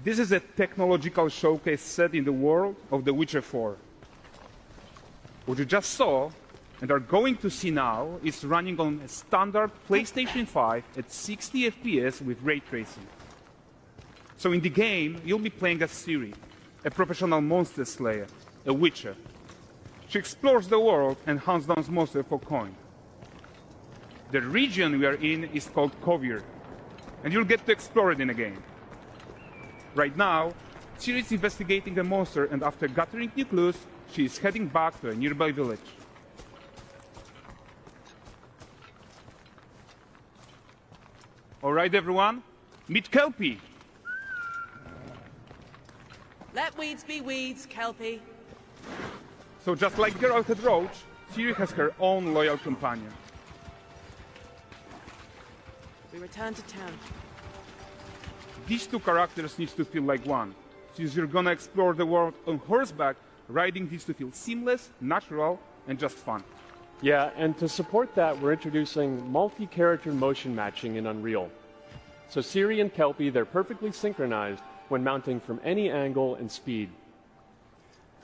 This is a technological showcase set in the world of The Witcher 4. What you just saw and are going to see now is running on a standard PlayStation 5 at 60 FPS with ray tracing. So in the game, you'll be playing as Ciri, a professional monster slayer, a witcher. She explores the world and hunts down monsters for coin. The region we are in is called Kovir, and you'll get to explore it in a game. Right now, Ciri is investigating a monster, and after gathering new clues, she is heading back to a nearby village. All right, everyone, meet Kelpie. Let weeds be weeds, Kelpie. So just like Geralt had Roach, Ciri has her own loyal companion. We return to town. These two characters need to feel like one. Since you're gonna explore the world on horseback, riding needs to feel seamless, natural, and just fun. Yeah, and to support that, we're introducing multi-character motion matching in Unreal. So Ciri and Kelpie, they're perfectly synchronized when mounting from any angle and speed.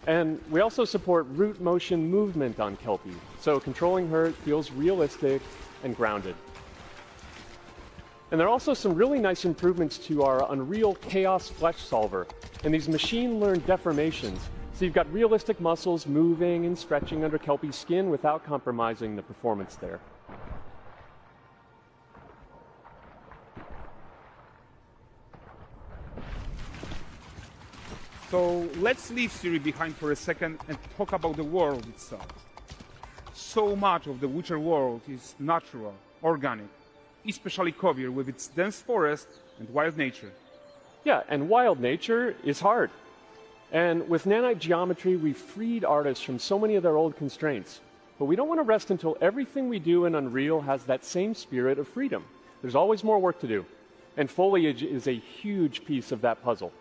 And we also support root motion movement on Kelpie, so controlling her feels realistic and grounded. And there are also some really nice improvements to our Unreal Chaos Flesh Solver and these machine-learned deformations. So you've got realistic muscles moving and stretching under Kelpie's skin without compromising the performance there. So let's leave Ciri behind for a second and talk about the world itself. So much of the Witcher world is natural, organic, especially Kovir with its dense forest and wild nature. Yeah, and wild nature is hard. And with nanite geometry, we've freed artists from so many of their old constraints. But we don't want to rest until everything we do in Unreal has that same spirit of freedom. There's always more work to do. And foliage is a huge piece of that puzzle.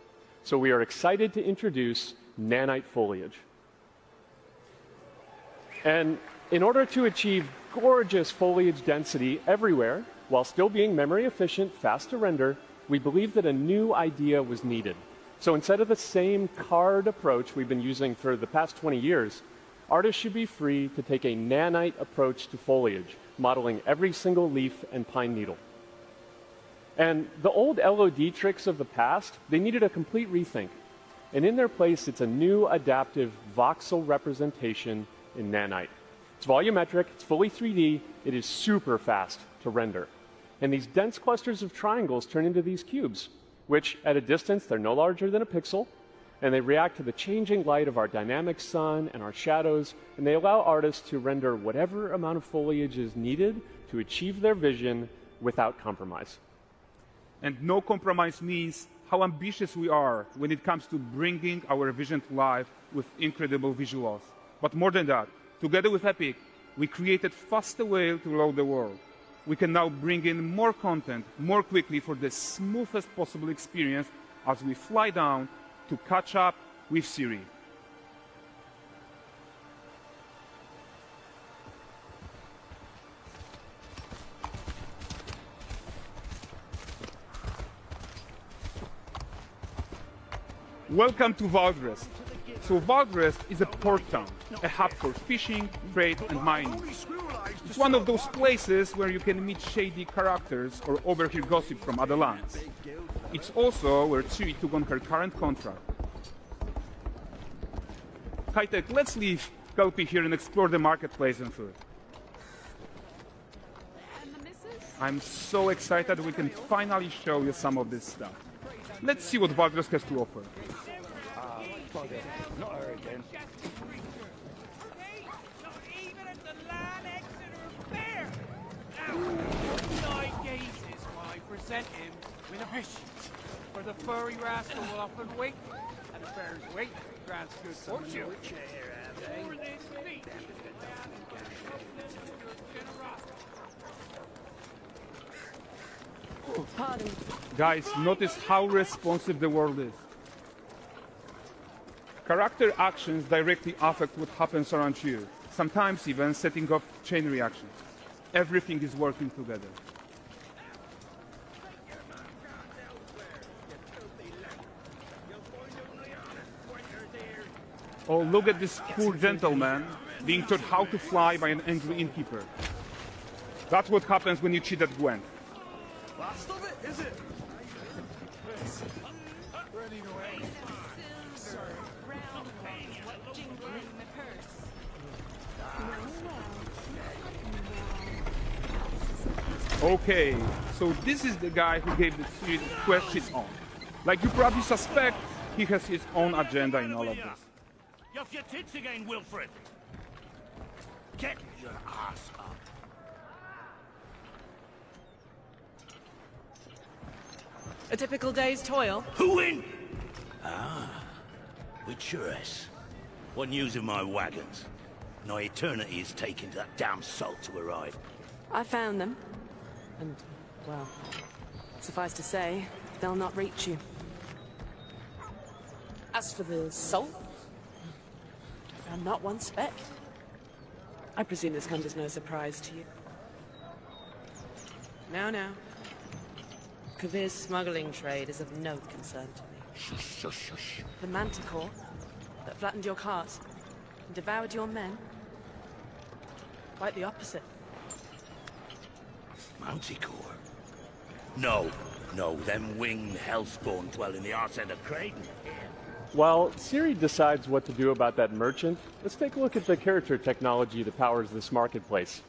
So we are excited to introduce nanite foliage. And in order to achieve gorgeous foliage density everywhere, while still being memory efficient, fast to render, we believe that a new idea was needed. So instead of the same card approach we've been using for the past 20 years, artists should be free to take a nanite approach to foliage, modeling every single leaf and pine needle. And the old LOD tricks of the past, they needed a complete rethink. And in their place, it's a new adaptive voxel representation in nanite. It's volumetric, it's fully 3D, it is super fast to render. And these dense clusters of triangles turn into these cubes, which at a distance, they're no larger than a pixel, and they react to the changing light of our dynamic sun and our shadows, and they allow artists to render whatever amount of foliage is needed to achieve their vision without compromise. And no compromise means how ambitious we are when it comes to bringing our vision to life with incredible visuals. But more than that, together with Epic, we created faster way to load the world. We can now bring in more content more quickly for the smoothest possible experience as we fly down to catch up with Ciri. Welcome to Valdrest. So Valdrest is a port town, a hub for fishing, trade and mining. It's one of those places where you can meet shady characters or overhear gossip from other lands. It's also where Ciri took on her current contract. High-tech, let's leave Kelpie here and explore the marketplace and food. I'm so excited we can finally show you some of this stuff. Let's see what Valdrest has to offer. Not her again. Not even at the land Exeter Fair! Now, 9 gazes while I present him with a fish. For the furry rascal will often wait, and the fair's weight grants good fortune. For this feat, Pardon. Guys, notice how responsive the world is. Character actions directly affect what happens around you, sometimes even setting off chain reactions. Everything is working together. Oh, look at this poor gentleman being taught how to fly by an angry innkeeper. That's what happens when you cheat at Gwent. Last of it, is it? Okay, so this is the guy who gave the series quest his own. Like you probably suspect, he has his own agenda in all of this. You off your tits again, Wilfred? Get your ass up. A typical day's toil. Who in? Ah, Witcheress. What news of my wagons? No eternity is taking that damn salt to arrive. I found them. And, well, suffice to say, they'll not reach you. As for the salt, I found not one speck. I presume this comes as no surprise to you. Now. Kavir's smuggling trade is of no concern to me. Shush, shush, shush. The manticore that flattened your cart and devoured your men? Quite the opposite. Manticore? No, them winged hellspawn dwell in the arse end of Creighton. While Siri decides what to do about that merchant, let's take a look at the character technology that powers this marketplace.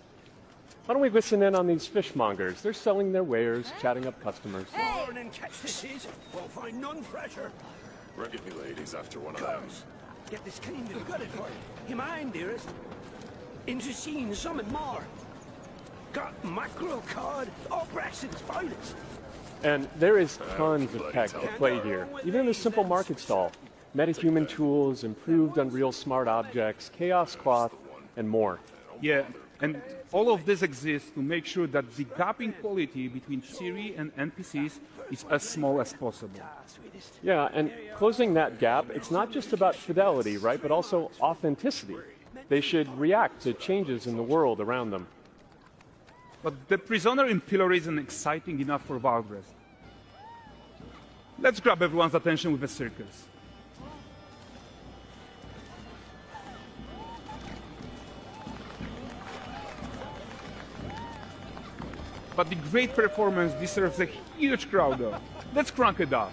Why don't we listen in on these fishmongers? They're selling their wares, chatting up customers. Morning, catch this is. Won't find none fresher. Reckon me lady's after one of those. Get this cleaned and gutted for you. You mind, dearest? Into seeing something more. Got mackerel cod, all Brexit's finest. And there is tons of tech at play here, even in this simple market stall. Metahuman tools, improved Unreal smart objects, chaos cloth, and more. Yeah, and all of this exists to make sure that the gap in quality between Siri and NPCs is as small as possible. Yeah, and closing that gap, it's not just about fidelity, right, but also authenticity. They should react to changes in the world around them. But the prisoner in Pillory isn't exciting enough for Valdres. Let's grab everyone's attention with a circus. But the great performance deserves a huge crowd though. Let's crank it up.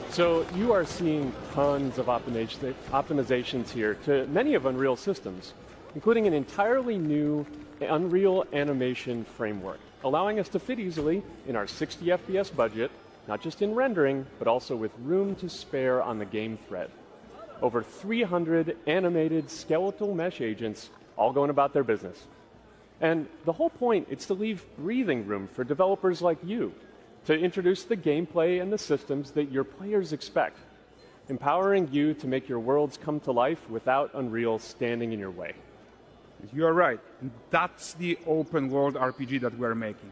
So you are seeing tons of optimizations here to many of Unreal systems, including an entirely new Unreal animation framework, allowing us to fit easily in our 60 FPS budget, not just in rendering, but also with room to spare on the game thread. Over 300 animated skeletal mesh agents all going about their business. And the whole point is to leave breathing room for developers like you to introduce the gameplay and the systems that your players expect, empowering you to make your worlds come to life without Unreal standing in your way. You are right. And that's the open world RPG that we're making.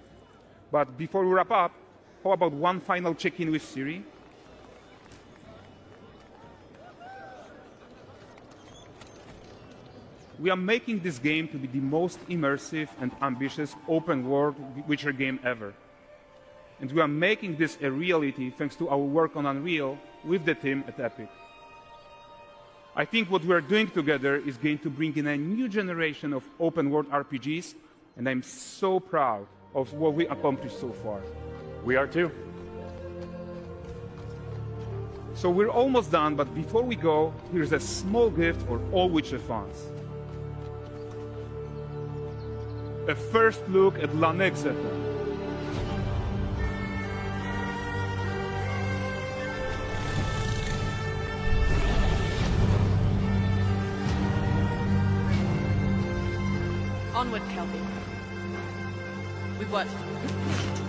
But before we wrap up, how about one final check-in with Siri? We are making this game to be the most immersive and ambitious open world Witcher game ever. And we are making this a reality thanks to our work on Unreal with the team at Epic. I think what we are doing together is going to bring in a new generation of open world RPGs, and I'm so proud of what we accomplished so far. We are too. So we're almost done, but before we go, here's a small gift for all Witcher fans. A first look at La Nexeta. Onward, Kelpie. We've worked.